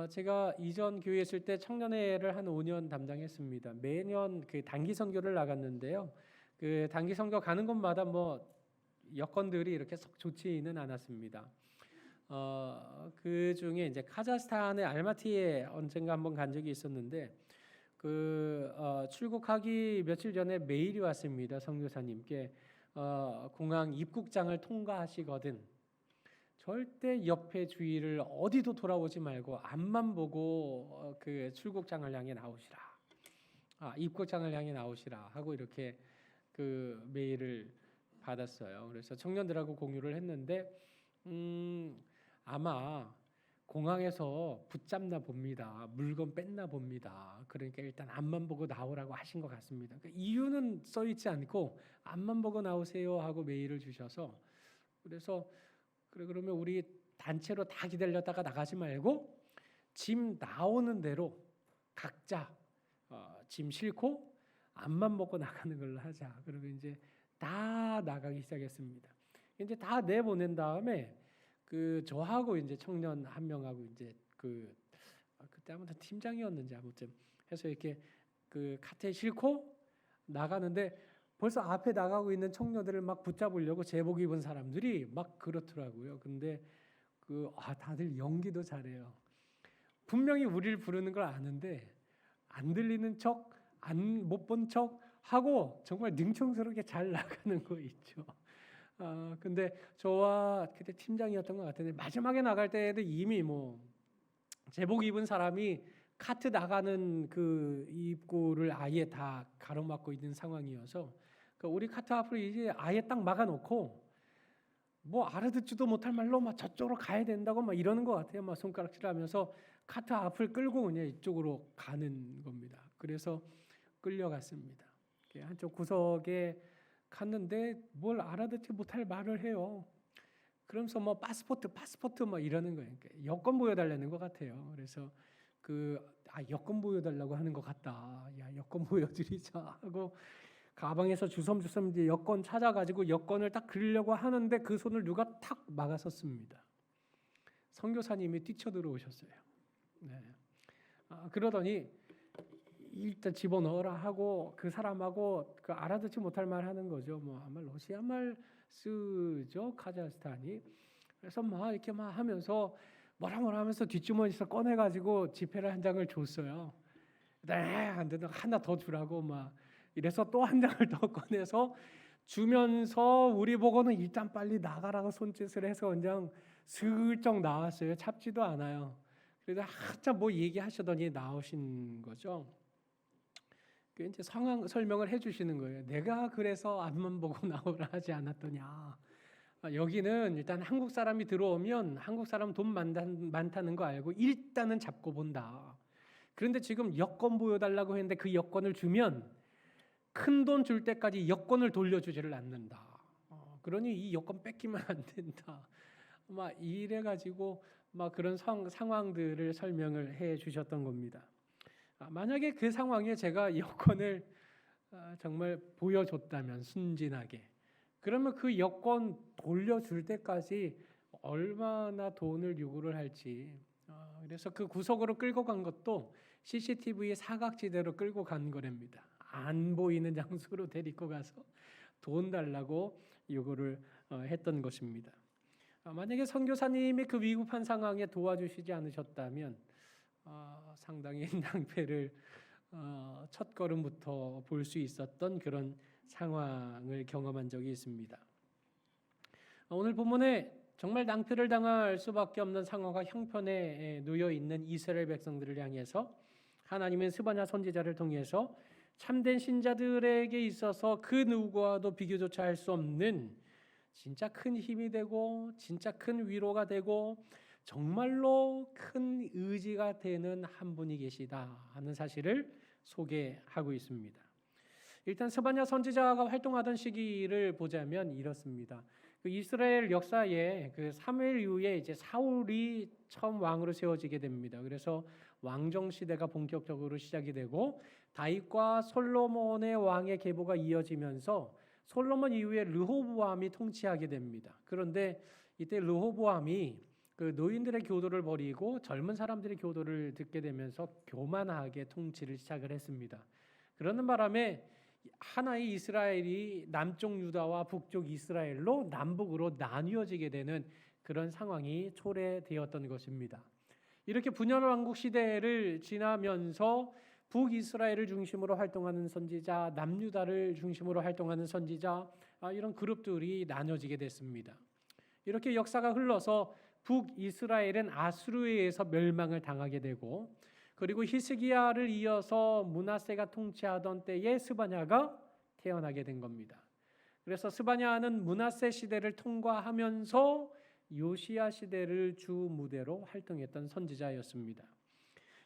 제가 이전 교회에 있을 때 청년회를 한 5년 담당했습니다. 매년 그 단기 선교를 나갔는데요. 그 단기 선교 가는 곳마다 뭐 여건들이 이렇게 썩 좋지는 않았습니다. 그 중에 이제 카자흐스탄의 알마티에 언젠가 한번 간 적이 있었는데 출국하기 며칠 전에 메일이 왔습니다. 선교사님께 공항 입국장을 통과하시거든 절대 옆에 주위를 어디도 돌아보지 말고 앞만 보고 그 출국장을 향해 나오시라. 입국장을 향해 나오시라 하고 이렇게 그 메일을 받았어요. 그래서 청년들하고 공유를 했는데 아마 공항에서 붙잡나 봅니다. 물건 뺐나 봅니다. 그러니까 일단 앞만 보고 나오라고 하신 것 같습니다. 그러니까 이유는 써 있지 않고 앞만 보고 나오세요 하고 메일을 주셔서 그래서 그래 그러면 우리 단체로 다 기다렸다가 나가지 말고 짐 나오는 대로 각자 짐 싣고 앞만 보고 나가는 걸로 하자. 그리고 이제 다 나가기 시작했습니다. 이제 다 내보낸 다음에 그 저하고 이제 청년 한 명하고 이제 그때 아무튼 팀장이었는지 아무튼 해서 이렇게 그 카트에 싣고 나가는데 벌써 앞에 나가고 있는 청년들을 막 붙잡으려고 제복 입은 사람들이 막 그렇더라고요. 근데 다들 연기도 잘해요. 분명히 우리를 부르는 걸 아는데 안 들리는 척, 못 본 척 하고 정말 능청스럽게 잘 나가는 거 있죠. 근데 저와 그때 팀장이었던 것 같은데 마지막에 나갈 때에도 이미 뭐 제복 입은 사람이 카트 나가는 그 입구를 아예 다 가로막고 있는 상황이어서 우리 카트 앞을 이제 아예 딱 막아놓고 뭐 알아듣지도 못할 말로 막 저쪽으로 가야 된다고 막 이러는 것 같아요. 막 손가락질하면서 카트 앞을 끌고 그냥 이쪽으로 가는 겁니다. 그래서 끌려갔습니다. 한쪽 구석에 갔는데 뭘 알아듣지 못할 말을 해요. 그러면서 뭐 파스포트 막 이러는 거예요. 그러니까 여권 보여달라는 것 같아요. 그래서 여권 보여달라고 하는 것 같다. 야 여권 보여드리자 하고 가방에서 주섬주섬 이제 여권 찾아가지고 여권을 딱 그리려고 하는데 그 손을 누가 탁 막아섰습니다. 선교사님이 뛰쳐들어오셨어요. 네. 그러더니 일단 집어넣어라 하고 그 사람하고 그 알아듣지 못할 말 하는 거죠. 뭐 아마 러시아 말 쓰죠 카자흐스탄이. 그래서 막 이렇게 막 하면서 뭐라 하면서 뒷주머니에서 꺼내가지고 지폐를 한 장을 줬어요. 네, 안 된다. 하나 더 주라고 막 이래서 또 한 장을 더 꺼내서 주면서 우리 보고는 일단 빨리 나가라고 손짓을 해서 그냥 슬쩍 나왔어요. 잡지도 않아요. 그래서 한참 뭐 얘기하시더니 나오신 거죠. 그 이제 상황 설명을 해주시는 거예요. 내가 그래서 앞만 보고 나오라 하지 않았더냐. 여기는 일단 한국 사람이 들어오면 한국 사람 돈 많다는 거 알고 일단은 잡고 본다. 그런데 지금 여권 보여달라고 했는데 그 여권을 주면 큰 돈 줄 때까지 여권을 돌려주지를 않는다. 그러니 이 여권 뺏기면 안 된다. 막 이래가지고 막 그런 상황들을 설명을 해 주셨던 겁니다. 만약에 그 상황에 제가 여권을 정말 보여줬다면 순진하게 그러면 그 여권 돌려줄 때까지 얼마나 돈을 요구를 할지 그래서 그 구석으로 끌고 간 것도 CCTV 사각지대로 끌고 간 거랍니다. 안 보이는 장소로 데리고 가서 돈 달라고 요구를 했던 것입니다. 만약에 선교사님이 그 위급한 상황에 도와주시지 않으셨다면 상당히 낭패를 첫 걸음부터 볼 수 있었던 그런 상황을 경험한 적이 있습니다. 오늘 본문에 정말 낭패를 당할 수밖에 없는 상황과 형편에 놓여 있는 이스라엘 백성들을 향해서 하나님은 스바냐 선지자를 통해서 참된 신자들에게 있어서 그 누구와도 비교조차 할 수 없는 진짜 큰 힘이 되고 진짜 큰 위로가 되고 정말로 큰 의지가 되는 한 분이 계시다 하는 사실을 소개하고 있습니다. 일단 스바냐 선지자가 활동하던 시기를 보자면 이렇습니다. 그 이스라엘 역사에 그 사무엘 이후에 이제 사울이 처음 왕으로 세워지게 됩니다. 그래서 왕정 시대가 본격적으로 시작이 되고 다윗과 솔로몬의 왕의 계보가 이어지면서 솔로몬 이후에 르호보암이 통치하게 됩니다. 그런데 이때 르호보암이 그 노인들의 교도를 버리고 젊은 사람들의 교도를 듣게 되면서 교만하게 통치를 시작을 했습니다. 그러는 바람에 하나의 이스라엘이 남쪽 유다와 북쪽 이스라엘로 남북으로 나뉘어지게 되는 그런 상황이 초래되었던 것입니다. 이렇게 분열왕국 시대를 지나면서 북이스라엘을 중심으로 활동하는 선지자, 남유다를 중심으로 활동하는 선지자, 이런 그룹들이 나눠지게 됐습니다. 이렇게 역사가 흘러서 북이스라엘은 아수르에 의해서 멸망을 당하게 되고, 그리고 히스기야를 이어서 므낫세가 통치하던 때에 스바냐가 태어나게 된 겁니다. 그래서 스바냐는 므낫세 시대를 통과하면서 요시야 시대를 주 무대로 활동했던 선지자였습니다.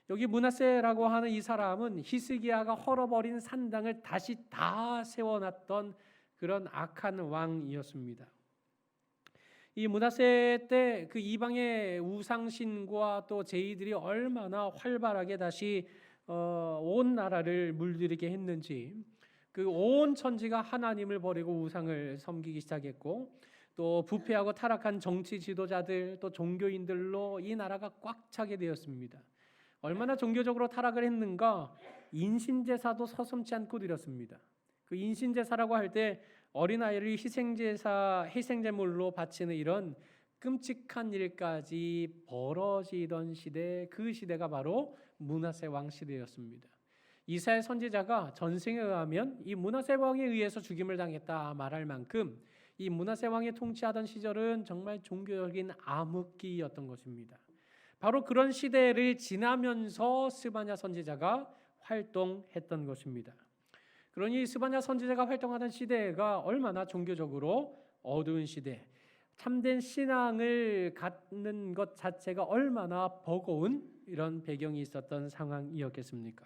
여기 므낫세라고 하는 이 사람은 히스기야가 헐어버린 산당을 다시 다 세워놨던 그런 악한 왕이었습니다. 이 므낫세 때 그 이방의 우상신과 또 제의들이 얼마나 활발하게 다시 온 나라를 물들이게 했는지, 그 온 천지가 하나님을 버리고 우상을 섬기기 시작했고, 또 부패하고 타락한 정치 지도자들 또 종교인들로 이 나라가 꽉 차게 되었습니다. 얼마나 종교적으로 타락을 했는가, 인신제사도 서슴지 않고 드렸습니다. 그 인신제사라고 할 때 어린아이를 희생제물로 바치는 이런 끔찍한 일까지 벌어지던 시대, 그 시대가 바로 므낫세 왕 시대였습니다. 이사야 선지자가 전승에 의하면 이 므낫세 왕에 의해서 죽임을 당했다 말할 만큼 이 므낫세 왕이 통치하던 시절은 정말 종교적인 암흑기였던 것입니다. 바로 그런 시대를 지나면서 스바냐 선지자가 활동했던 것입니다. 그러니 스바냐 선지자가 활동하던 시대가 얼마나 종교적으로 어두운 시대, 참된 신앙을 갖는 것 자체가 얼마나 버거운 이런 배경이 있었던 상황이었겠습니까?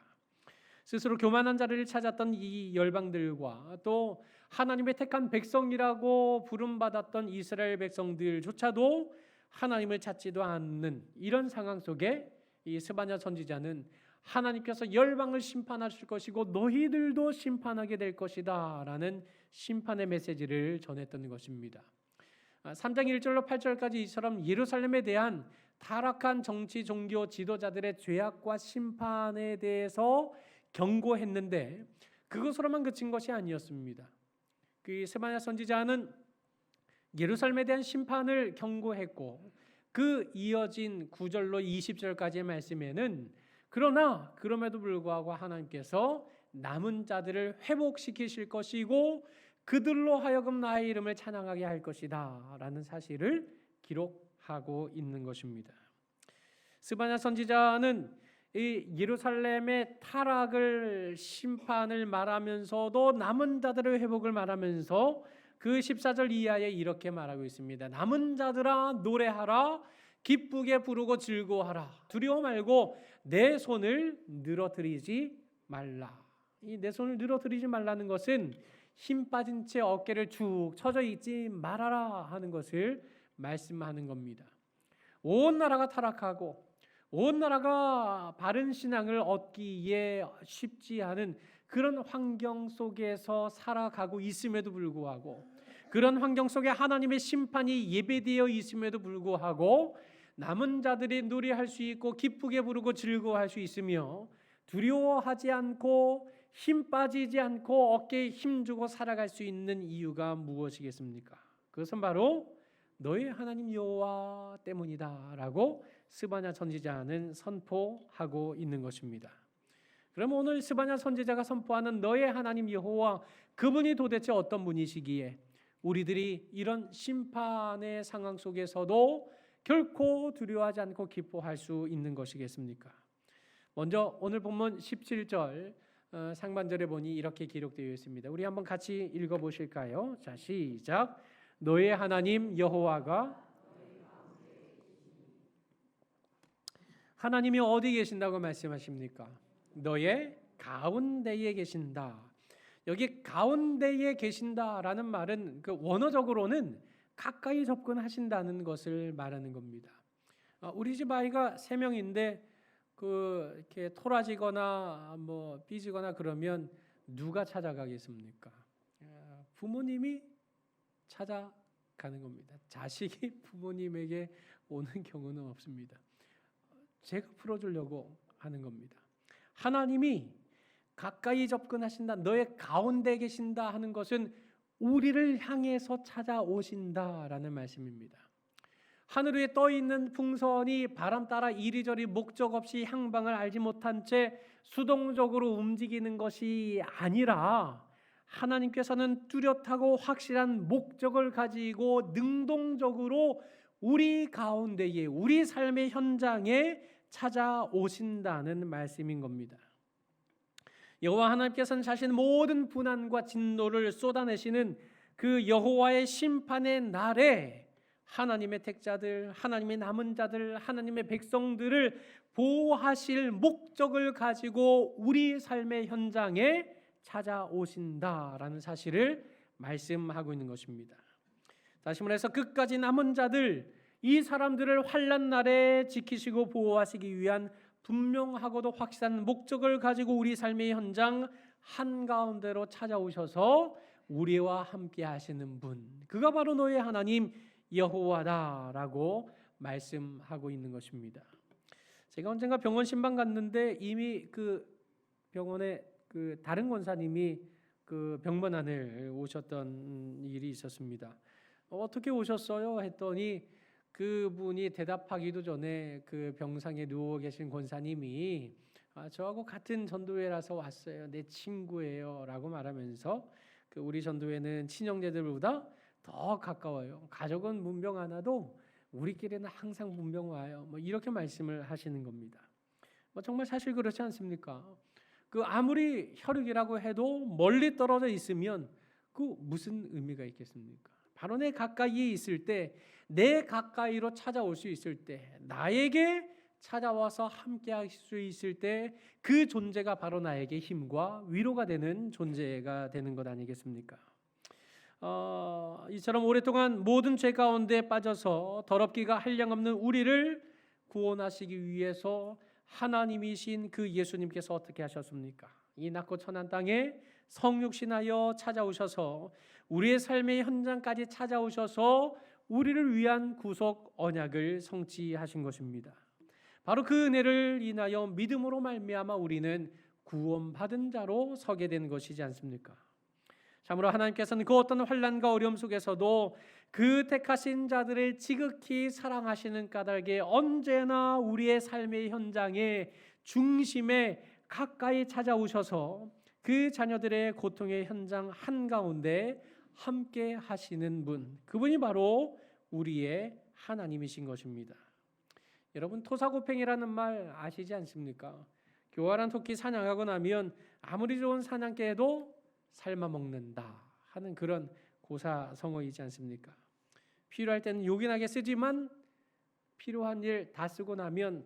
스스로 교만한 자리를 찾았던 이 열방들과 또 하나님의 택한 백성이라고 부름받았던 이스라엘 백성들조차도 하나님을 찾지도 않는 이런 상황 속에 이 스바냐 선지자는 하나님께서 열방을 심판하실 것이고 너희들도 심판하게 될 것이다 라는 심판의 메시지를 전했던 것입니다. 3장 1절로 8절까지 이처럼 예루살렘에 대한 타락한 정치 종교 지도자들의 죄악과 심판에 대해서 경고했는데 그것으로만 그친 것이 아니었습니다. 그 스바냐 선지자는 예루살렘에 대한 심판을 경고했고, 그 이어진 9절로 20절까지의 말씀에는 그러나 그럼에도 불구하고 하나님께서 남은 자들을 회복시키실 것이고 그들로 하여금 나의 이름을 찬양하게 할 것이다 라는 사실을 기록하고 있는 것입니다. 스바냐 선지자는 이 예루살렘의 타락을 심판을 말하면서도 남은 자들의 회복을 말하면서 그 14절 이하에 이렇게 말하고 있습니다. 남은 자들아 노래하라, 기쁘게 부르고 즐거워하라, 두려워 말고 내 손을 늘어뜨리지 말라. 이 내 손을 늘어뜨리지 말라는 것은 힘 빠진 채 어깨를 축 처져 있지 말아라 하는 것을 말씀하는 겁니다. 온 나라가 타락하고 온 나라가 바른 신앙을 얻기에 쉽지 않은 그런 환경 속에서 살아가고 있음에도 불구하고, 그런 환경 속에 하나님의 심판이 예배되어 있음에도 불구하고 남은 자들이 노래할 수 있고 기쁘게 부르고 즐거워할 수 있으며 두려워하지 않고 힘 빠지지 않고 어깨에 힘주고 살아갈 수 있는 이유가 무엇이겠습니까? 그것은 바로 너의 하나님 여호와 때문이다 라고 스바냐 선지자는 선포하고 있는 것입니다. 그럼 오늘 스바냐 선지자가 선포하는 너의 하나님 여호와, 그분이 도대체 어떤 분이시기에 우리들이 이런 심판의 상황 속에서도 결코 두려워하지 않고 기뻐할 수 있는 것이겠습니까? 먼저 오늘 본문 17절 상반절에 보니 이렇게 기록되어 있습니다. 우리 한번 같이 읽어보실까요? 자, 시작. 너의 하나님 여호와가, 하나님이 어디 계신다고 말씀하십니까? 너의 가운데에 계신다. 여기 가운데에 계신다라는 말은 그 원어적으로는 가까이 접근하신다는 것을 말하는 겁니다. 우리 집 아이가 3명인데 그 이렇게 토라지거나 뭐 삐지거나 그러면 누가 찾아가겠습니까? 부모님이 찾아가는 겁니다. 자식이 부모님에게 오는 경우는 없습니다. 제가 풀어주려고 하는 겁니다. 하나님이 가까이 접근하신다, 너의 가운데 계신다 하는 것은 우리를 향해서 찾아오신다라는 말씀입니다. 하늘 위에 떠 있는 풍선이 바람 따라 이리저리 목적 없이 향방을 알지 못한 채 수동적으로 움직이는 것이 아니라 하나님께서는 뚜렷하고 확실한 목적을 가지고 능동적으로 우리 가운데에, 우리 삶의 현장에 찾아오신다는 말씀인 겁니다. 여호와 하나님께서는 자신의 모든 분한과 진노를 쏟아내시는 그 여호와의 심판의 날에 하나님의 택자들, 하나님의 남은 자들, 하나님의 백성들을 보호하실 목적을 가지고 우리 삶의 현장에 찾아오신다라는 사실을 말씀하고 있는 것입니다. 다시 말해서 끝까지 남은 자들, 이 사람들을 환난 날에 지키시고 보호하시기 위한 분명하고도 확실한 목적을 가지고 우리 삶의 현장 한가운데로 찾아오셔서 우리와 함께 하시는 분, 그가 바로 너의 하나님 여호와다라고 말씀하고 있는 것입니다. 제가 언젠가 병원 신방 갔는데 이미 그 병원에 그 다른 권사님이 그 병문안을 오셨던 일이 있었습니다. 어떻게 오셨어요? 했더니 그분이 대답하기도 전에 그 병상에 누워 계신 권사님이 저하고 같은 전도회라서 왔어요. 내 친구예요. 라고 말하면서 그 우리 전도회는 친형제들보다 더 가까워요. 가족은 문병 안 와도 우리끼리는 항상 문병 와요. 뭐 이렇게 말씀을 하시는 겁니다. 뭐 정말 사실 그렇지 않습니까? 그 아무리 혈육이라고 해도 멀리 떨어져 있으면 그 무슨 의미가 있겠습니까? 바로 내 가까이에 있을 때, 내 가까이로 찾아올 수 있을 때, 나에게 찾아와서 함께할 수 있을 때 그 존재가 바로 나에게 힘과 위로가 되는 존재가 되는 것 아니겠습니까? 이처럼 오랫동안 모든 죄 가운데 빠져서 더럽기가 한량없는 우리를 구원하시기 위해서 하나님이신 그 예수님께서 어떻게 하셨습니까? 이 낮고 천한 땅에 성육신하여 찾아오셔서 우리의 삶의 현장까지 찾아오셔서 우리를 위한 구속 언약을 성취하신 것입니다. 바로 그 은혜를 인하여 믿음으로 말미암아 우리는 구원받은 자로 서게 된 것이지 않습니까? 참으로 하나님께서는 그 어떤 환난과 어려움 속에서도 그 택하신 자들을 지극히 사랑하시는 까닭에 언제나 우리의 삶의 현장에 중심에 가까이 찾아오셔서 그 자녀들의 고통의 현장 한가운데 함께 하시는 분, 그분이 바로 우리의 하나님이신 것입니다. 여러분, 토사구팽이라는 말 아시지 않습니까? 교활한 토끼 사냥하고 나면 아무리 좋은 사냥개도 삶아 먹는다 하는 그런 고사성어이지 않습니까? 필요할 때는 요긴하게 쓰지만 필요한 일 다 쓰고 나면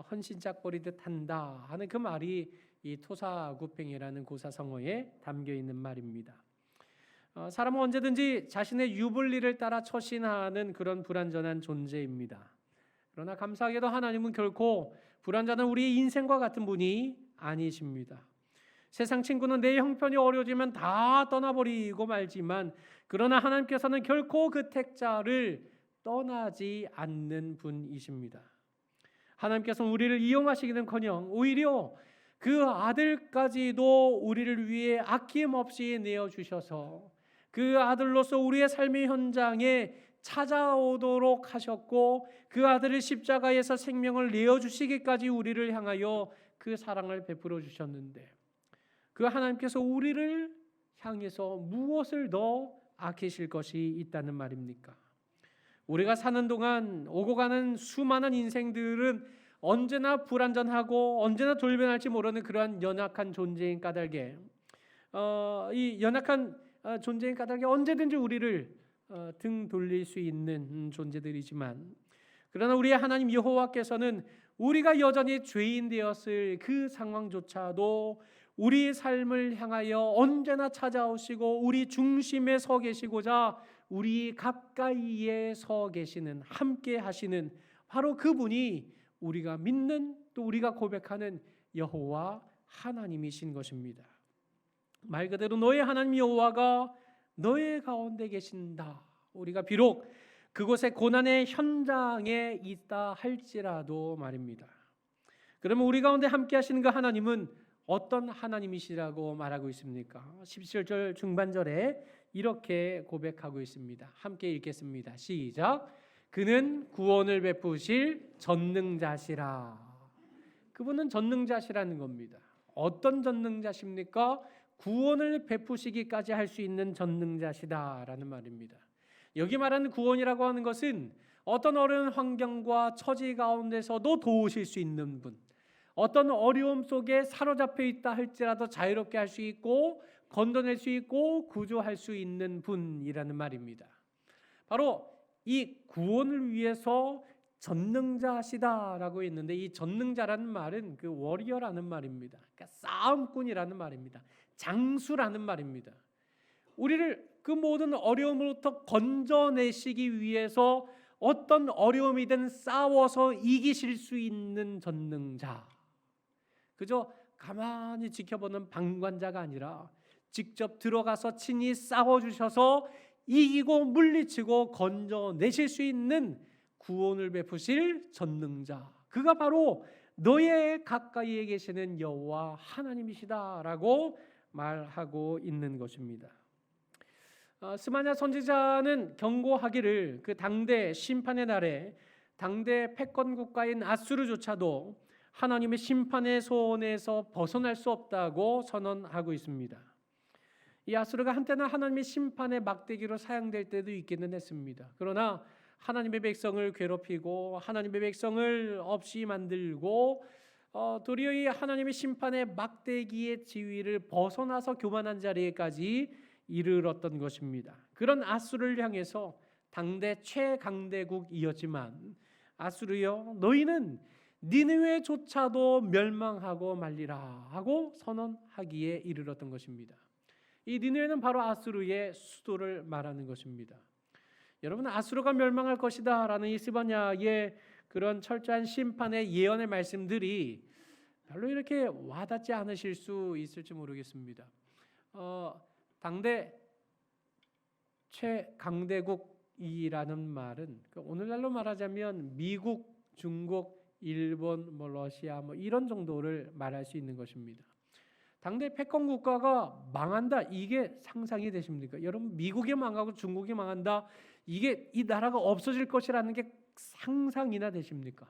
헌신짝 버리듯 한다 하는 그 말이 이 토사구팽이라는 고사성어에 담겨 있는 말입니다. 사람은 언제든지 자신의 유불리를 따라 처신하는 그런 불완전한 존재입니다. 그러나 감사하게도 하나님은 결코 불완전한 우리의 인생과 같은 분이 아니십니다. 세상 친구는 내 형편이 어려워지면 다 떠나버리고 말지만, 그러나 하나님께서는 결코 그 택자를 떠나지 않는 분이십니다. 하나님께서는 우리를 이용하시기는커녕 오히려 그 아들까지도 우리를 위해 아낌없이 내어주셔서 그 아들로서 우리의 삶의 현장에 찾아오도록 하셨고, 그 아들을 십자가에서 생명을 내어주시기까지 우리를 향하여 그 사랑을 베풀어 주셨는데, 그 하나님께서 우리를 향해서 무엇을 더 아끼실 것이 있다는 말입니까? 우리가 사는 동안 오고 가는 수많은 인생들은 언제나 불완전하고 언제나 돌변할지 모르는 그러한 연약한 존재인 까닭에 이 연약한 존재인 까닭에 언제든지 우리를 등 돌릴 수 있는 존재들이지만, 그러나 우리의 하나님 여호와께서는 우리가 여전히 죄인 되었을 그 상황조차도 우리의 삶을 향하여 언제나 찾아오시고 우리 중심에 서 계시고자 우리 가까이에 서 계시는, 함께 하시는 바로 그분이 우리가 믿는, 또 우리가 고백하는 여호와 하나님이신 것입니다. 말 그대로 너의 하나님 여호와가 너의 가운데 계신다. 우리가 비록 그곳의 고난의 현장에 있다 할지라도 말입니다. 그러면 우리 가운데 함께 하시는 그 하나님은 어떤 하나님이시라고 말하고 있습니까? 17절 중반절에 이렇게 고백하고 있습니다. 함께 읽겠습니다. 시작. 그는 구원을 베푸실 전능자시라. 그분은 전능자시라는 겁니다. 어떤 전능자십니까? 구원을 베푸시기까지 할 수 있는 전능자시다라는 말입니다. 여기 말하는 구원이라고 하는 것은 어떤 어려운 환경과 처지 가운데서도 도우실 수 있는 분, 어떤 어려움 속에 사로잡혀 있다 할지라도 자유롭게 할 수 있고 건져낼 수 있고 구조할 수 있는 분이라는 말입니다. 바로 이 구원을 위해서 전능자시다라고 했는데, 이 전능자라는 말은 그 워리어라는 말입니다. 그러니까 싸움꾼이라는 말입니다. 장수라는 말입니다. 우리를 그 모든 어려움으로부터 건져내시기 위해서 어떤 어려움이든 싸워서 이기실 수 있는 전능자. 그저 가만히 지켜보는 방관자가 아니라 직접 들어가서 친히 싸워주셔서 이기고 물리치고 건져내실 수 있는 구원을 베푸실 전능자, 그가 바로 너의 가까이에 계시는 여호와 하나님이시다라고 말하고 있는 것입니다. 스마냐 선지자는 경고하기를 그 당대 심판의 날에 당대 패권 국가인 아수르조차도 하나님의 심판의 손에서 벗어날 수 없다고 선언하고 있습니다. 이 아수르가 한때는 하나님의 심판의 막대기로 사용될 때도 있기는 했습니다. 그러나 하나님의 백성을 괴롭히고 하나님의 백성을 없이 만들고 도리어 이 하나님의 심판의 막대기의 지위를 벗어나서 교만한 자리에까지 이르렀던 것입니다. 그런 아수르를 향해서 당대 최강대국이었지만 아수르여 너희는 니느웨조차도 멸망하고 말리라 하고 선언하기에 이르렀던 것입니다. 이 니느웨는 바로 아수르의 수도를 말하는 것입니다. 여러분, 아수르가 멸망할 것이다 라는 이 스바냐의 그런 철저한 심판의 예언의 말씀들이 별로 이렇게 와닿지 않으실 수 있을지 모르겠습니다. 당대 최강대국이라는 말은 오늘날로 말하자면 미국, 중국, 일본, 러시아 이런 정도를 말할 수 있는 것입니다. 당대 패권 국가가 망한다, 이게 상상이 되십니까? 여러분, 미국이 망하고 중국이 망한다, 이게 이 나라가 없어질 것이라는 게 상상이나 되십니까?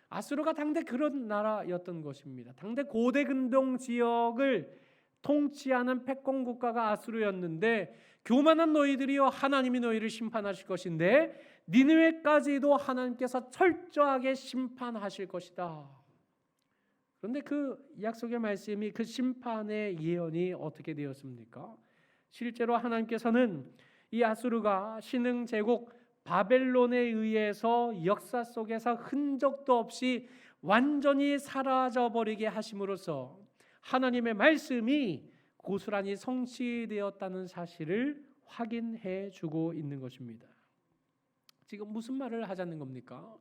아수르가 당대 그런 나라였던 것입니다. 당대 고대 근동 지역을 통치하는 패권 국가가 아수르였는데, 교만한 너희들이여 하나님이 너희를 심판하실 것인데 니느웨까지도 하나님께서 철저하게 심판하실 것이다. 그런데 그 약속의 말씀이, 그 심판의 예언이 어떻게 되었습니까? 실제로 하나님께서는 이 아수르가 신흥 제국 바벨론에 의해서 역사 속에서 흔적도 없이 완전히 사라져 버리게 하심으로써 하나님의 말씀이 고스란히 성취되었다는 사실을 확인해 주고 있는 것입니다. 지금 무슨 말을 하자는 겁니까?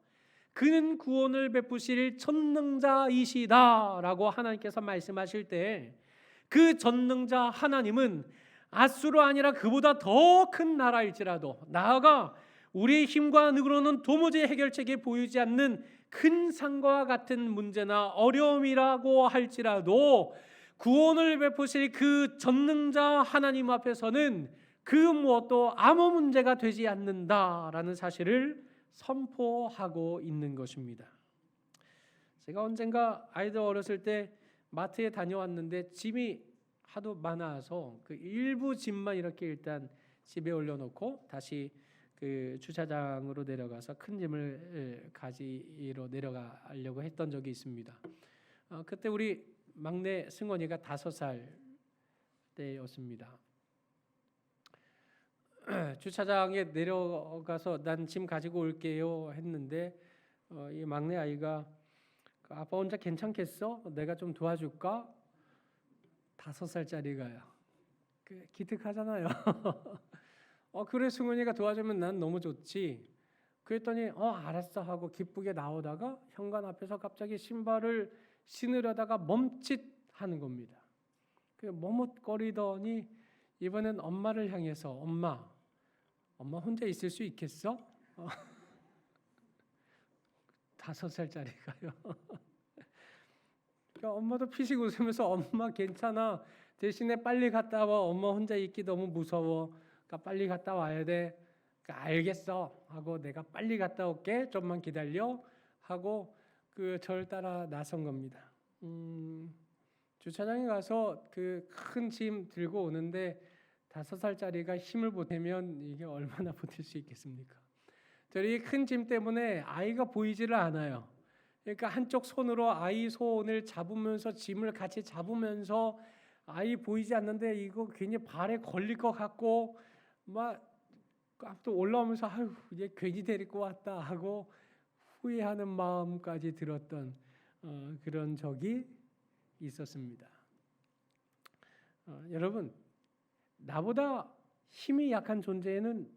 그는 구원을 베푸실 전능자이시다라고 하나님께서 말씀하실 때, 그 전능자 하나님은 아수르 아니라 그보다 더 큰 나라일지라도, 나아가 우리의 힘과 능으로는 도무지 해결책이 보이지 않는 큰 산과 같은 문제나 어려움이라고 할지라도 구원을 베푸실 그 전능자 하나님 앞에서는 그 무엇도 아무 문제가 되지 않는다라는 사실을 선포하고 있는 것입니다. 제가 언젠가 아이들 어렸을 때 마트에 다녀왔는데 짐이 하도 많아서 그 일부 짐만 이렇게 일단 집에 올려놓고 다시 그 주차장으로 내려가서 큰 짐을 가지러 내려가려고 했던 적이 있습니다. 그때 우리 막내 승원이가 5살 때였습니다. 주차장에 내려가서 난 짐 가지고 올게요 했는데 이 막내 아이가 아빠 혼자 괜찮겠어? 내가 좀 도와줄까? 5살짜리가요. 기특하잖아요. 그래 승훈이가 도와주면 난 너무 좋지. 그랬더니 알았어 하고 기쁘게 나오다가 현관 앞에서 갑자기 신발을 신으려다가 멈칫하는 겁니다. 머뭇거리더니 이번엔 엄마를 향해서 엄마 혼자 있을 수 있겠어? 5살짜리가요. 그러니까 엄마도 피식 웃으면서 엄마 괜찮아. 대신에 빨리 갔다 와. 엄마 혼자 있기 너무 무서워. 그러니까 빨리 갔다 와야 돼. 그러니까 알겠어 하고 내가 빨리 갔다 올게. 좀만 기다려 하고 저를 따라 나선 겁니다. 주차장에 가서 그 큰 짐 들고 오는데 5살짜리가 힘을 보태면 이게 얼마나 버틸 수 있겠습니까? 저희 큰 짐 때문에 아이가 보이지를 않아요. 그러니까 한쪽 손으로 아이 손을 잡으면서 짐을 같이 잡으면서 아이 보이지 않는데 이거 괜히 발에 걸릴 것 같고 막 또 올라오면서 아유 이제 괜히 데리고 왔다 하고 후회하는 마음까지 들었던 그런 적이 있었습니다. 여러분, 나보다 힘이 약한 존재는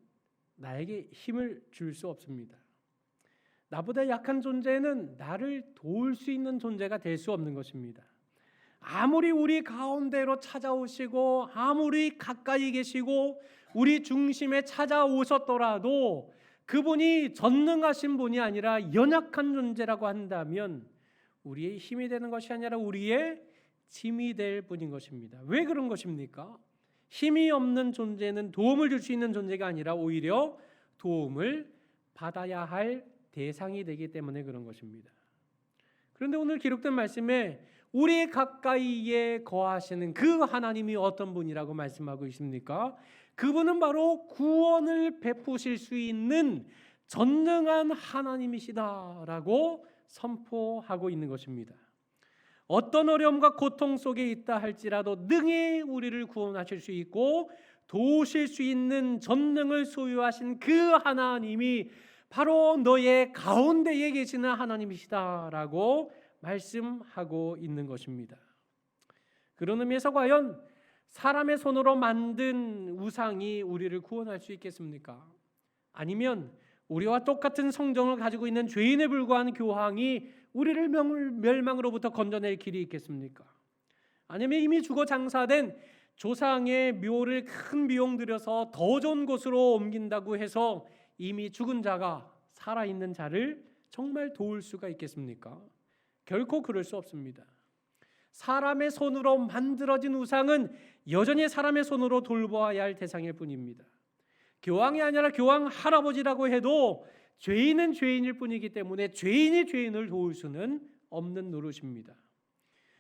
나에게 힘을 줄 수 없습니다. 나보다 약한 존재는 나를 도울 수 있는 존재가 될 수 없는 것입니다. 아무리 우리 가운데로 찾아오시고 아무리 가까이 계시고 우리 중심에 찾아오셨더라도 그분이 전능하신 분이 아니라 연약한 존재라고 한다면 우리의 힘이 되는 것이 아니라 우리의 짐이 될 뿐인 것입니다. 왜 그런 것입니까? 힘이 없는 존재는 도움을 줄 수 있는 존재가 아니라 오히려 도움을 받아야 할 대상이 되기 때문에 그런 것입니다. 그런데 오늘 기록된 말씀에 우리 가까이에 거하시는 그 하나님이 어떤 분이라고 말씀하고 있습니까? 그분은 바로 구원을 베푸실 수 있는 전능한 하나님이시다라고 선포하고 있는 것입니다. 어떤 어려움과 고통 속에 있다 할지라도 능히 우리를 구원하실 수 있고 도우실 수 있는 전능을 소유하신 그 하나님이 바로 너의 가운데에 계시는 하나님이시다라고 말씀하고 있는 것입니다. 그런 의미에서 과연 사람의 손으로 만든 우상이 우리를 구원할 수 있겠습니까? 아니면 우리와 똑같은 성정을 가지고 있는 죄인에 불과한 교황이 우리를 멸망으로부터 건져낼 길이 있겠습니까? 아니면 이미 죽어 장사된 조상의 묘를 큰 비용 들여서 더 좋은 곳으로 옮긴다고 해서 이미 죽은 자가 살아있는 자를 정말 도울 수가 있겠습니까? 결코 그럴 수 없습니다. 사람의 손으로 만들어진 우상은 여전히 사람의 손으로 돌보아야 할 대상일 뿐입니다. 교황이 아니라 교황 할아버지라고 해도 죄인은 죄인일 뿐이기 때문에 죄인이 죄인을 도울 수는 없는 노릇입니다.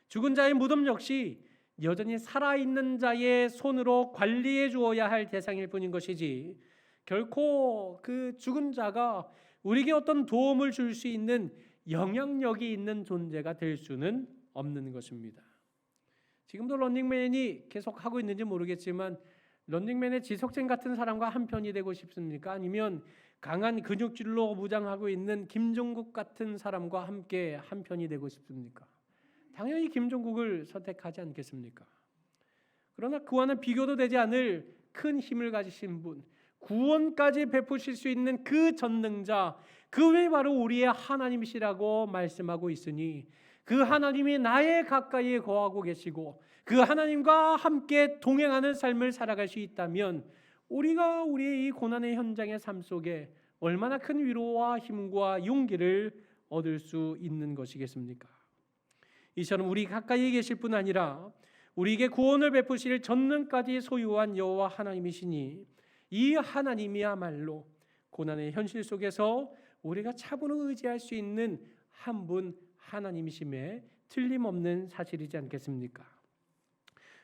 죽은 자의 무덤 역시 여전히 살아있는 자의 손으로 관리해 주어야 할 대상일 뿐인 것이지 결코 그 죽은 자가 우리에게 어떤 도움을 줄 수 있는 영향력이 있는 존재가 될 수는 없는 것입니다. 지금도 런닝맨이 계속 하고 있는지 모르겠지만 런닝맨의 지석진 같은 사람과 한 편이 되고 싶습니까? 아니면 강한 근육질로 무장하고 있는 김종국 같은 사람과 함께 한 편이 되고 싶습니까? 당연히 김종국을 선택하지 않겠습니까? 그러나 그와는 비교도 되지 않을 큰 힘을 가지신 분, 구원까지 베푸실 수 있는 그 전능자, 그분이 바로 우리의 하나님이시라고 말씀하고 있으니 그 하나님이 나의 가까이에 거하고 계시고 그 하나님과 함께 동행하는 삶을 살아갈 수 있다면 우리가 우리의 이 고난의 현장의 삶 속에 얼마나 큰 위로와 힘과 용기를 얻을 수 있는 것이겠습니까? 이처럼 우리 가까이에 계실 뿐 아니라 우리에게 구원을 베푸실 전능까지 소유한 여호와 하나님이시니 이 하나님이야말로 고난의 현실 속에서 우리가 차분히 의지할 수 있는 한 분 하나님이심에 틀림없는 사실이지 않겠습니까?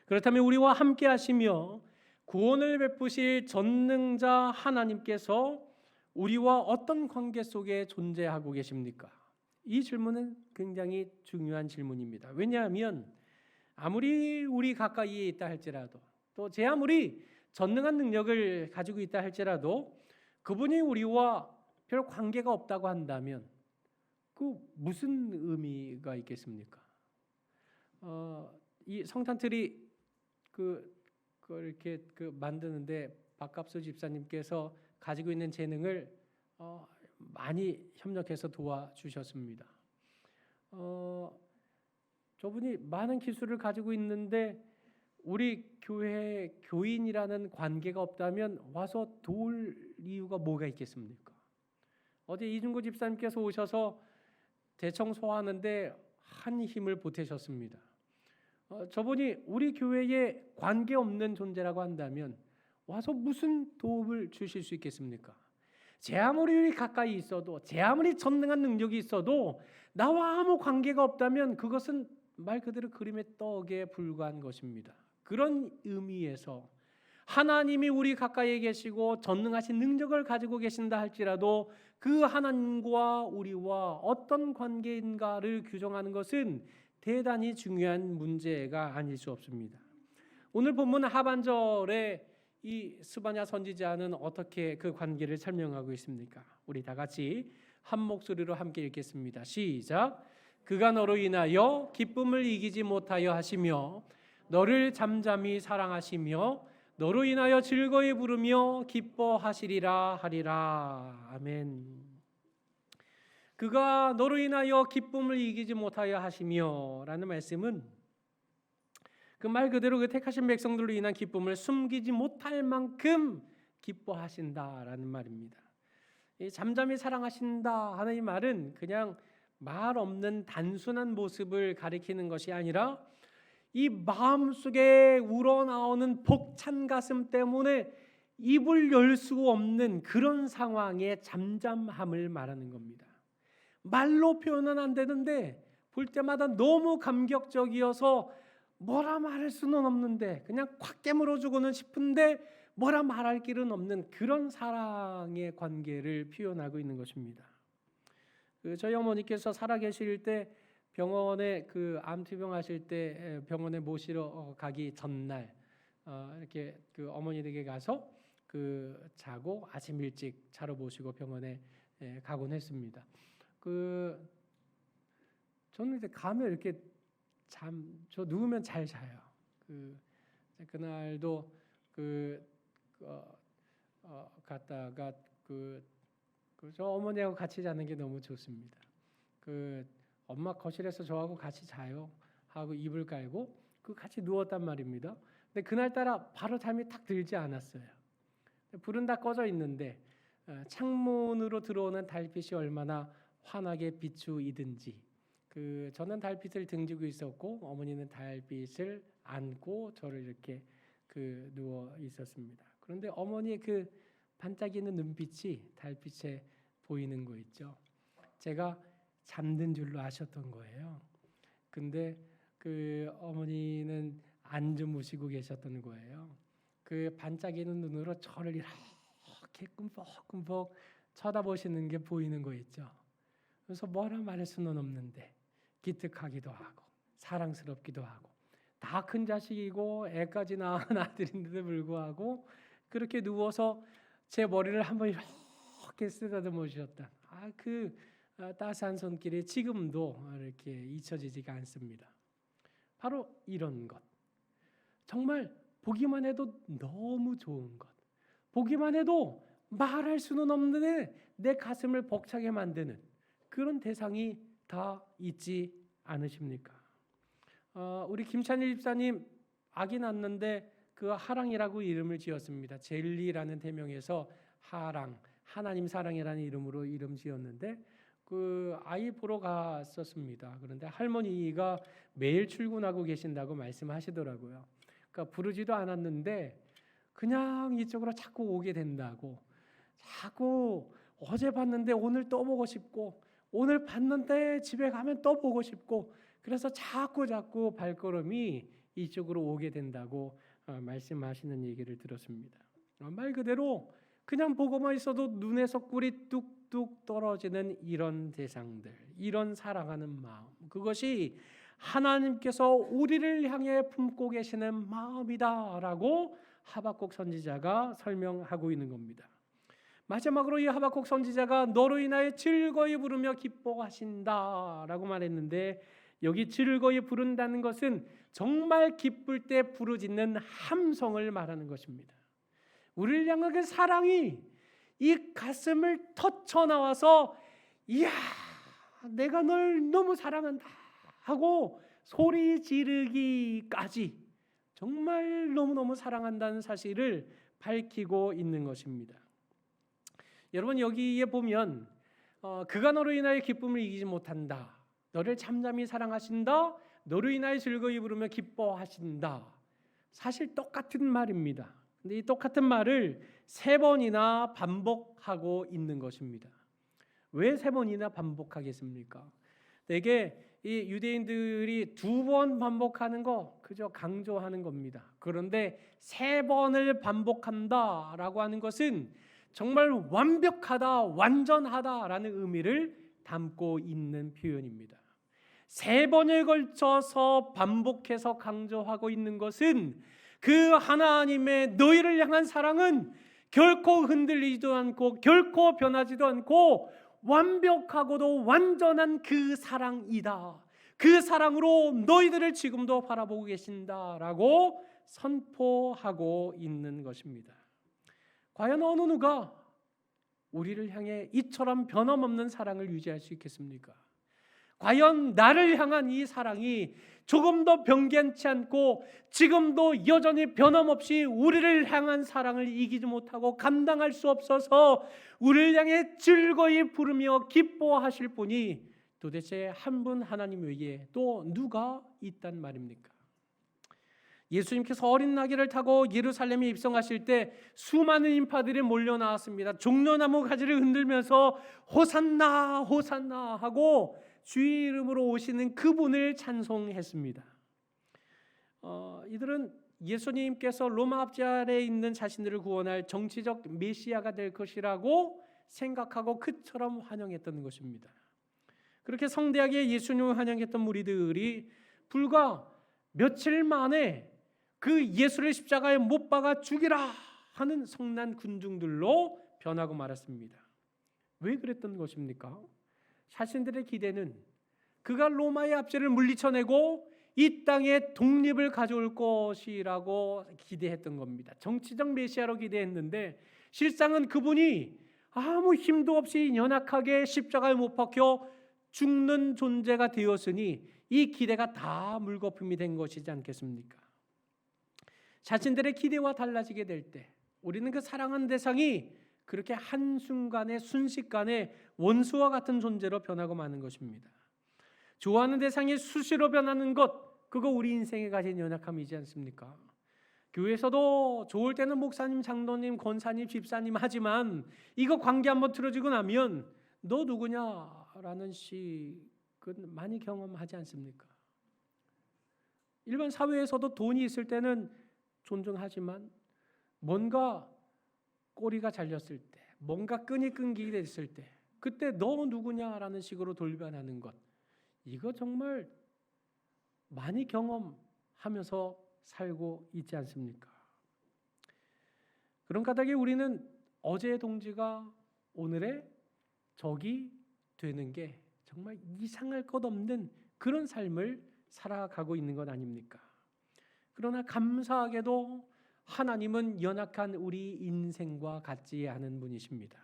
그렇다면 우리와 함께 하시며 구원을 베푸실 전능자 하나님께서 우리와 어떤 관계 속에 존재하고 계십니까? 이 질문은 굉장히 중요한 질문입니다. 왜냐하면 아무리 우리 가까이에 있다 할지라도 또 제 아무리 전능한 능력을 가지고 있다 할지라도 그분이 우리와 별 관계가 없다고 한다면 그 무슨 의미가 있겠습니까? 이 성탄트리 이렇게 만드는데 박갑수 집사님께서 가지고 있는 재능을 많이 협력해서 도와주셨습니다. 저분이 많은 기술을 가지고 있는데 우리 교회 교인이라는 관계가 없다면 와서 도울 이유가 뭐가 있겠습니까? 어제 이중구 집사님께서 오셔서 대청소하는데 한 힘을 보태셨습니다. 저분이 우리 교회에 관계없는 존재라고 한다면 와서 무슨 도움을 주실 수 있겠습니까? 제 아무리 가까이 있어도, 제 아무리 전능한 능력이 있어도 나와 아무 관계가 없다면 그것은 말 그대로 그림의 떡에 불과한 것입니다. 그런 의미에서 하나님이 우리 가까이에 계시고 전능하신 능력을 가지고 계신다 할지라도 그 하나님과 우리와 어떤 관계인가를 규정하는 것은 대단히 중요한 문제가 아닐 수 없습니다. 오늘 본문 하반절에 이 스바냐 선지자는 어떻게 그 관계를 설명하고 있습니까? 우리 다 같이 한 목소리로 함께 읽겠습니다. 시작. 그가 너로 인하여 기쁨을 이기지 못하여 하시며 너를 잠잠히 사랑하시며 너로 인하여 즐거이 부르며 기뻐하시리라 하리라. 아멘. 그가 너로 인하여 기쁨을 이기지 못하여 하시며 라는 말씀은 그 말 그대로 그 택하신 백성들로 인한 기쁨을 숨기지 못할 만큼 기뻐하신다라는 말입니다. 이 잠잠히 사랑하신다 하는 이 말은 그냥 말 없는 단순한 모습을 가리키는 것이 아니라 이 마음속에 우러나오는 벅찬 가슴 때문에 입을 열 수 없는 그런 상황의 잠잠함을 말하는 겁니다. 말로 표현은 안 되는데 볼 때마다 너무 감격적이어서 뭐라 말할 수는 없는데 그냥 콱 깨물어주고는 싶은데 뭐라 말할 길은 없는 그런 사랑의 관계를 표현하고 있는 것입니다. 저희 어머니께서 살아계실 때 병원에 그 암투병 하실 때 병원에 모시러 가기 전날 이렇게 그 어머니 댁에 가서 그 자고 아침 일찍 차로 모시고 병원에 가곤 했습니다. 저는 이제 가면 이렇게 저 누우면 잘 자요. 그날도 갔다가 저 어머니하고 같이 자는 게 너무 좋습니다. 엄마 거실에서 저하고 같이 자요 하고 이불 깔고 같이 누웠단 말입니다. 근데 그날따라 바로 잠이 탁 들지 않았어요. 불은 다 꺼져 있는데 창문으로 들어오는 달빛이 얼마나 환하게 비추이든지 저는 달빛을 등지고 있었고 어머니는 달빛을 안고 저를 이렇게 누워 있었습니다. 그런데 어머니의 그 반짝이는 눈빛이 달빛에 보이는 거 있죠. 제가 잠든 줄로 아셨던 거예요. 근데 어머니는 안 주무시고 계셨던 거예요. 반짝이는 눈으로 저를 이렇게 꿈벅꿈벅 쳐다보시는 게 보이는 거 있죠. 그래서 뭐라 말할 수는 없는데 기특하기도 하고 사랑스럽기도 하고 다 큰 자식이고 애까지 낳은 아들인데도 불구하고 그렇게 누워서 제 머리를 한번 이렇게 쓰다듬어 주셨다. 따스한 손길이 지금도 이렇게 잊혀지지가 않습니다. 바로 이런 것. 정말 보기만 해도 너무 좋은 것. 보기만 해도 말할 수는 없는데 내 가슴을 벅차게 만드는 그런 대상이 다 있지 않으십니까? 우리 김찬일 집사님 아기 낳는데 하랑이라고 이름을 지었습니다. 젤리라는 대명에서 하랑, 하나님 사랑이라는 이름으로 이름 지었는데 아이 보러 갔었습니다. 그런데 할머니가 매일 출근하고 계신다고 말씀하시더라고요. 그러니까 부르지도 않았는데 그냥 이쪽으로 자꾸 오게 된다고. 자꾸 어제 봤는데 오늘 또 보고 싶고 오늘 봤는데 집에 가면 또 보고 싶고 그래서 자꾸 발걸음이 이쪽으로 오게 된다고 말씀하시는 얘기를 들었습니다. 말 그대로 그냥 보고만 있어도 눈에서 꿀이 뚝뚝 떨어지는 이런 대상들, 이런 사랑하는 마음, 그것이 하나님께서 우리를 향해 품고 계시는 마음이다라고 하박국 선지자가 설명하고 있는 겁니다. 마지막으로 이 하박국 선지자가 너로 인하여 즐거이 부르며 기뻐하신다라고 말했는데 여기 즐거이 부른다는 것은 정말 기쁠 때 부르짖는 함성을 말하는 것입니다. 우리를 향한 그 사랑이 이 가슴을 터쳐 나와서 이야 내가 널 너무 사랑한다 하고 소리 지르기까지 정말 너무너무 사랑한다는 사실을 밝히고 있는 것입니다. 여러분 여기에 보면 그가 너로 인하여 기쁨을 이기지 못한다. 너를 잠잠히 사랑하신다. 너로 인하여 즐거이 부르며 기뻐하신다. 사실 똑같은 말입니다. 근데 이 똑같은 말을 3번이나 반복하고 있는 것입니다. 왜 3번이나 반복하겠습니까? 대개 이 유대인들이 2번 반복하는 거 그저 강조하는 겁니다. 그런데 3번을 반복한다라고 하는 것은 정말 완벽하다, 완전하다라는 의미를 담고 있는 표현입니다. 3번을 걸쳐서 반복해서 강조하고 있는 것은 그 하나님의 너희를 향한 사랑은 결코 흔들리지도 않고 결코 변하지도 않고 완벽하고도 완전한 그 사랑이다. 그 사랑으로 너희들을 지금도 바라보고 계신다라고 선포하고 있는 것입니다. 과연 어느 누가 우리를 향해 이처럼 변함없는 사랑을 유지할 수 있겠습니까? 과연 나를 향한 이 사랑이 조금도 변변치 않고 지금도 여전히 변함없이 우리를 향한 사랑을 이기지 못하고 감당할 수 없어서 우리를 향해 즐거이 부르며 기뻐하실 분이 도대체 한 분 하나님 외에 또 누가 있단 말입니까? 예수님께서 어린 나귀를 타고 예루살렘에 입성하실 때 수많은 인파들이 몰려 나왔습니다. 종려나무 가지를 흔들면서 호산나 호산나 하고 주의 이름으로 오시는 그분을 찬송했습니다. 이들은 예수님께서 로마 압제 아래에 있는 자신들을 구원할 정치적 메시아가 될 것이라고 생각하고 그처럼 환영했던 것입니다. 그렇게 성대하게 예수님을 환영했던 무리들이 불과 며칠 만에 그 예수를 십자가에 못 박아 죽이라 하는 성난 군중들로 변하고 말았습니다. 왜 그랬던 것입니까? 자신들의 기대는 그가 로마의 압제를 물리쳐내고 이 땅에 독립을 가져올 것이라고 기대했던 겁니다. 정치적 메시아로 기대했는데 실상은 그분이 아무 힘도 없이 연약하게 십자가에 못 박혀 죽는 존재가 되었으니 이 기대가 다 물거품이 된 것이지 않겠습니까? 자신들의 기대와 달라지게 될 때 우리는 그 사랑하는 대상이 그렇게 한순간에 순식간에 원수와 같은 존재로 변하고 마는 것입니다. 좋아하는 대상이 수시로 변하는 것, 그거 우리 인생에 가진 연약함이지 않습니까? 교회에서도 좋을 때는 목사님, 장로님, 권사님, 집사님 하지만 이거 관계 한번 틀어지고 나면 너 누구냐라는 식은 많이 경험하지 않습니까? 일반 사회에서도 돈이 있을 때는 존중하지만 뭔가 꼬리가 잘렸을 때, 뭔가 끈이 끊기게 됐을 때 그때 너 누구냐라는 식으로 돌변하는 것, 이거 정말 많이 경험하면서 살고 있지 않습니까? 그런 까닭에 우리는 어제의 동지가 오늘의 적이 되는 게 정말 이상할 것 없는 그런 삶을 살아가고 있는 것 아닙니까? 그러나 감사하게도 하나님은 연약한 우리 인생과 같지 않은 분이십니다.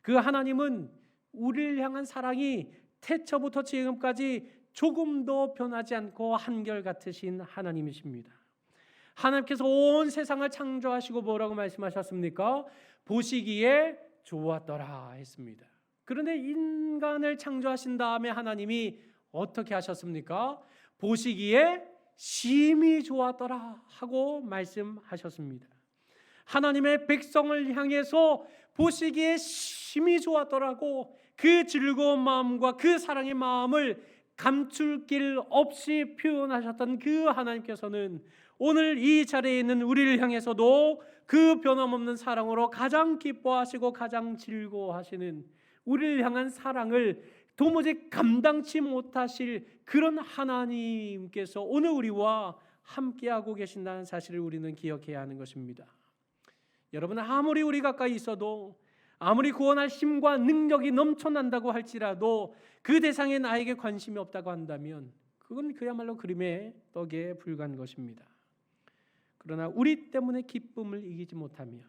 그 하나님은 우리를 향한 사랑이 태초부터 지금까지 조금도 변하지 않고 한결같으신 하나님이십니다. 하나님께서 온 세상을 창조하시고 뭐라고 말씀하셨습니까? 보시기에 좋았더라 했습니다. 그런데 인간을 창조하신 다음에 하나님이 어떻게 하셨습니까? 보시기에 심히 좋았더라 하고 말씀하셨습니다. 하나님의 백성을 향해서 보시기에 심히 좋았더라고 그 즐거운 마음과 그 사랑의 마음을 감출 길 없이 표현하셨던 그 하나님께서는 오늘 이 자리에 있는 우리를 향해서도 그 변함없는 사랑으로 가장 기뻐하시고 가장 즐거워하시는 우리를 향한 사랑을 도무지 감당치 못하실 그런 하나님께서 오늘 우리와 함께하고 계신다는 사실을 우리는 기억해야 하는 것입니다. 여러분, 아무리 우리 가까이 있어도 아무리 구원할 힘과 능력이 넘쳐난다고 할지라도 그 대상에 나에게 관심이 없다고 한다면 그건 그야말로 그림의 떡에 불과한 것입니다. 그러나 우리 때문에 기쁨을 이기지 못하며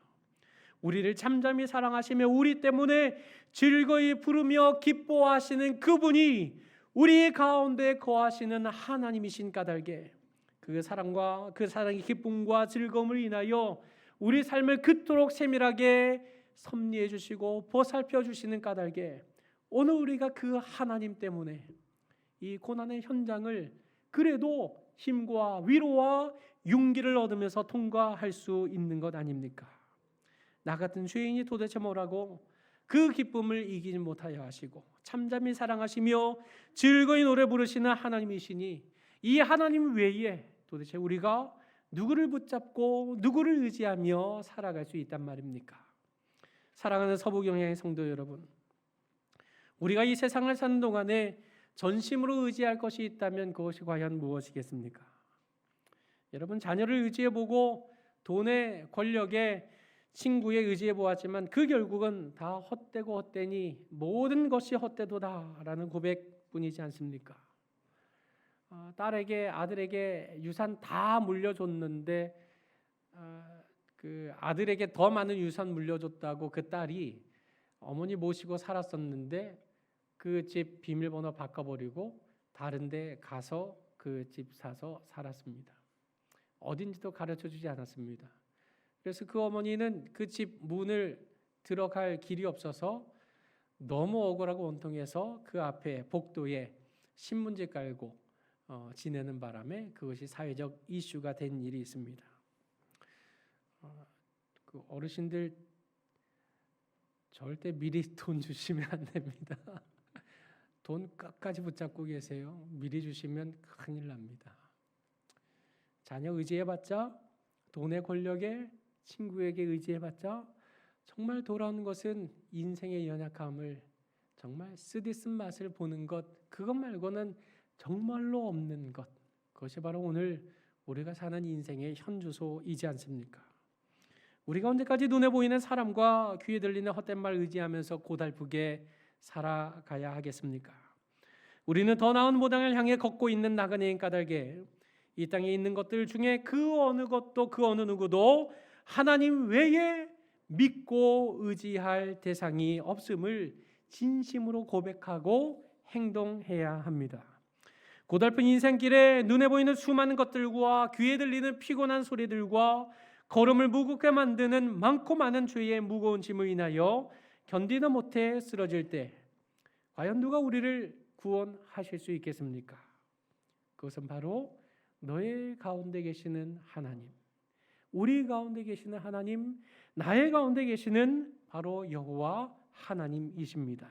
우리를 잠잠히 사랑하시며 우리 때문에 즐거이 부르며 기뻐하시는 그분이 우리 가운데 거하시는 하나님이신 까닭에 그 사랑과 그 사랑의 기쁨과 즐거움을 인하여 우리 삶을 그토록 세밀하게 섭리해 주시고 보살펴 주시는 까닭에 오늘 우리가 그 하나님 때문에 이 고난의 현장을 그래도 힘과 위로와 용기를 얻으면서 통과할 수 있는 것 아닙니까? 나 같은 죄인이 도대체 뭐라고 그 기쁨을 이기지 못하여 하시고 참잠히 사랑하시며 즐거이 노래 부르시는 하나님이시니 이 하나님 외에 도대체 우리가 누구를 붙잡고 누구를 의지하며 살아갈 수 있단 말입니까? 사랑하는 서부경향의 성도 여러분, 우리가 이 세상을 사는 동안에 전심으로 의지할 것이 있다면 그것이 과연 무엇이겠습니까? 여러분, 자녀를 의지해보고 돈에 권력에 친구에 의지해보았지만 그 결국은 다 헛되고 헛되니 모든 것이 헛되도다라는 고백뿐이지 않습니까? 딸에게 아들에게 유산 다 물려줬는데 그 아들에게 더 많은 유산 물려줬다고 그 딸이 어머니 모시고 살았었는데 그 집 비밀번호 바꿔버리고 다른 데 가서 그 집 사서 살았습니다. 어딘지도 가르쳐주지 않았습니다. 그래서 그 어머니는 그 집 문을 들어갈 길이 없어서 너무 억울하고 원통해서 그 앞에 복도에 신문지 깔고 지내는 바람에 그것이 사회적 이슈가 된 일이 있습니다. 그 어르신들 절대 미리 돈 주시면 안 됩니다. 돈 끝까지 붙잡고 계세요. 미리 주시면 큰일 납니다. 자녀 의지해봤자, 돈의 권력에 친구에게 의지해봤자 정말 돌아오는 것은 인생의 연약함을 정말 쓰디쓴 맛을 보는 것, 그것 말고는 정말로 없는 것. 그것이 바로 오늘 우리가 사는 인생의 현주소이지 않습니까? 우리가 언제까지 눈에 보이는 사람과 귀에 들리는 헛된 말 의지하면서 고달프게 살아가야 하겠습니까? 우리는 더 나은 모당을 향해 걷고 있는 나그네인 까닭에 이 땅에 있는 것들 중에 그 어느 것도 그 어느 누구도 하나님 외에 믿고 의지할 대상이 없음을 진심으로 고백하고 행동해야 합니다. 고달픈 인생길에 눈에 보이는 수많은 것들과 귀에 들리는 피곤한 소리들과 걸음을 무겁게 만드는 많고 많은 죄의 무거운 짐을 인하여 견디다 못해 쓰러질 때 과연 누가 우리를 구원하실 수 있겠습니까? 그것은 바로 너의 가운데 계시는 하나님, 우리 가운데 계시는 하나님, 나의 가운데 계시는 바로 여호와 하나님이십니다.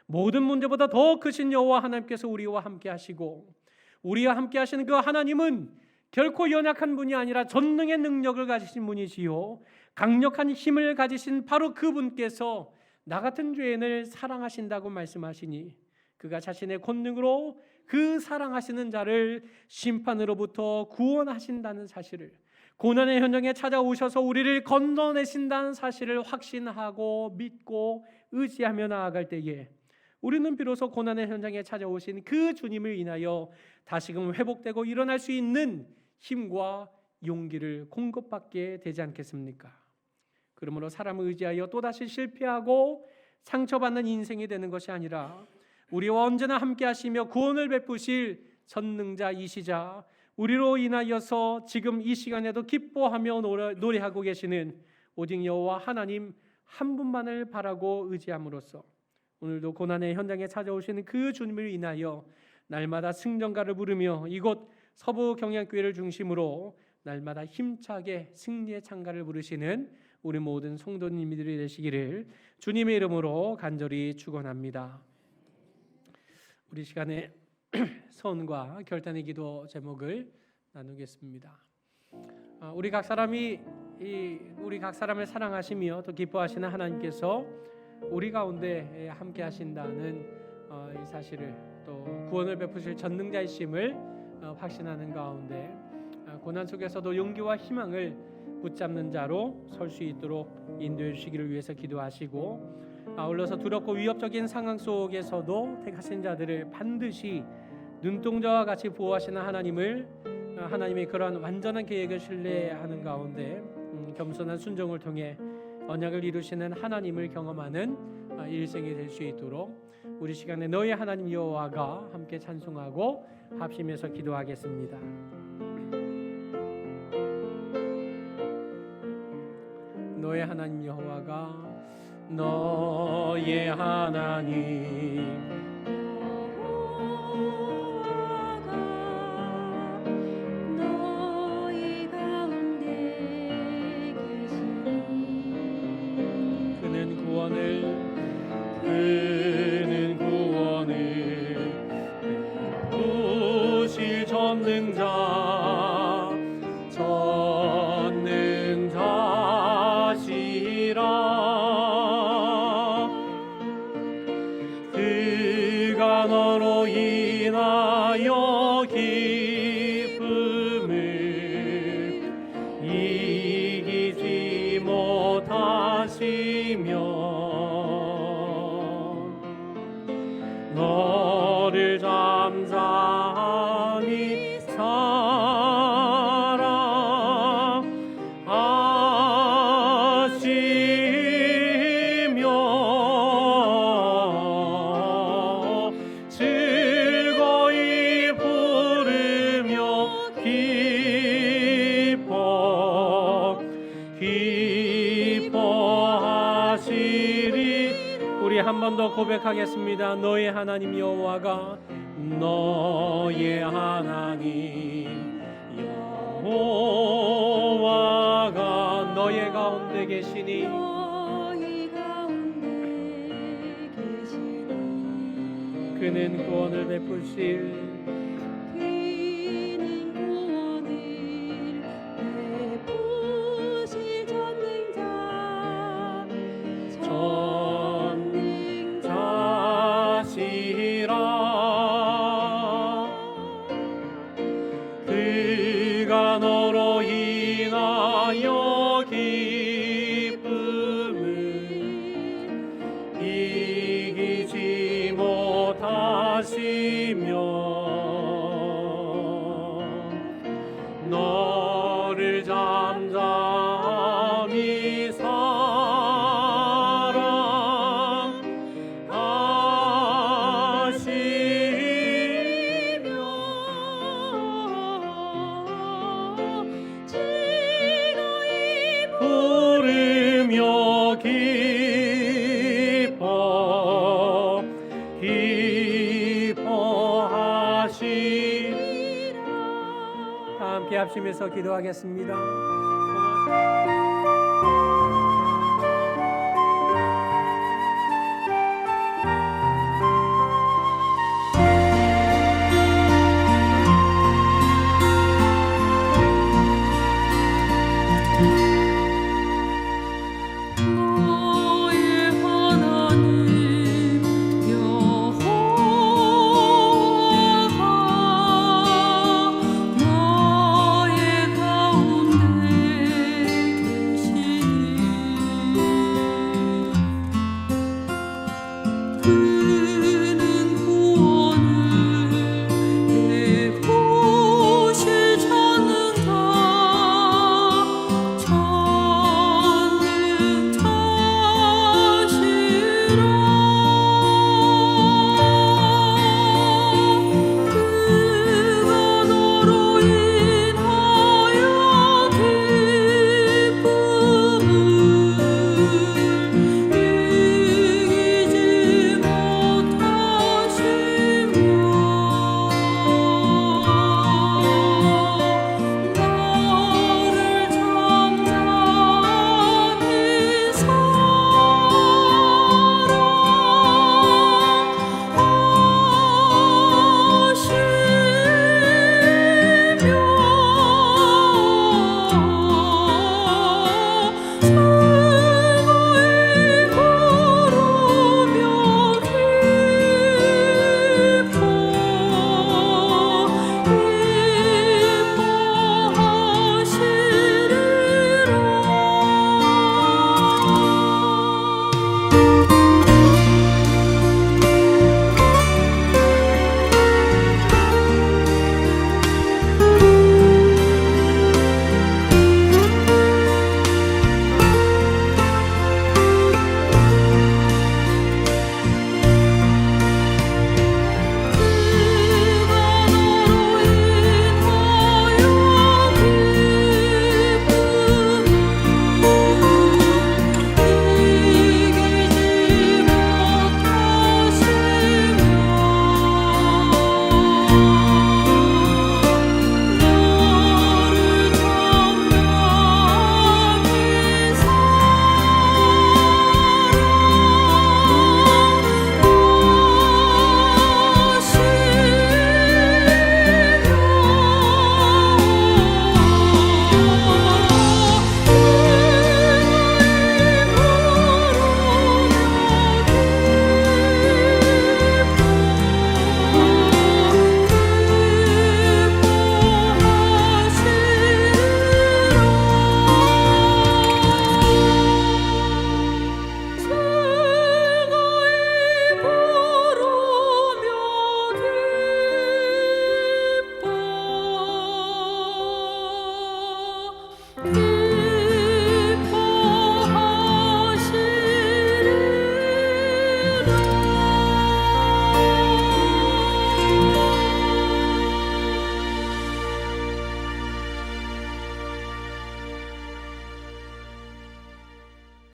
모든 문제보다 더 크신 여호와 하나님께서 우리와 함께 하시고 우리와 함께 하시는 그 하나님은 결코 연약한 분이 아니라 전능의 능력을 가지신 분이시요 강력한 힘을 가지신 바로 그분께서 나 같은 죄인을 사랑하신다고 말씀하시니 그가 자신의 권능으로 그 사랑하시는 자를 심판으로부터 구원하신다는 사실을, 고난의 현장에 찾아오셔서 우리를 건져내신다는 사실을 확신하고 믿고 의지하며 나아갈 때에 우리는 비로소 고난의 현장에 찾아오신 그 주님을 인하여 다시금 회복되고 일어날 수 있는 힘과 용기를 공급받게 되지 않겠습니까? 그러므로 사람을 의지하여 또다시 실패하고 상처받는 인생이 되는 것이 아니라 우리와 언제나 함께 하시며 구원을 베푸실 전능자이시자 우리로 인하여서 지금 이 시간에도 기뻐하며 노래하고 계시는 오직 여호와 하나님 한 분만을 바라고 의지함으로써 오늘도 고난의 현장에 찾아오시는 그 주님을 인하여 날마다 승전가를 부르며 이곳 서부경향교회를 중심으로 날마다 힘차게 승리의 찬가를 부르시는 우리 모든 성도님들이 되시기를 주님의 이름으로 간절히 축원합니다. 우리 시간에 서원과 결단의 기도 제목을 나누겠습니다. 우리 각 사람을 사랑하시며 또 기뻐하시는 하나님께서 우리 가운데 함께 하신다는 이 사실을 또 구원을 베푸실 전능자이심을 확신하는 가운데 고난 속에서도 용기와 희망을 붙잡는 자로 설 수 있도록 인도해 주시기를 위해서 기도하시고 아울러서 두렵고 위협적인 상황 속에서도 택하신 자들을 반드시 눈동자와 같이 보호하시는 하나님의 그러한 완전한 계획을 신뢰하는 가운데 겸손한 순종을 통해 언약을 이루시는 하나님을 경험하는 일생이 될 수 있도록 우리 시간에 너희 하나님 여호와가 함께 찬송하고 합심해서 기도하겠습니다. 너희 하나님 여호와가 너의 하나님 여호와가 너희 가운데 계시니 그는 구원을 베푸실 전능자시라. 그가 너로 인하여 기쁨을 이기지 못하시며 너를 잠잠히 사랑하시며 즐거이 부르며 기뻐하시리. 우리 한 번 더 고백하겠습니다. 너의 하나님 여호와가 너의 하나님 여호와가 너의 가운데 계시니 너희 가운데 계시니 그는 구원을 베푸실 그는 구원을 베푸실 전능자시라. 그가 너로 인하여 기쁨을 이기지 못하시며 너를 잠잠히 부르며 기뻐하시리라. 다 함께 합심해서 기도하겠습니다.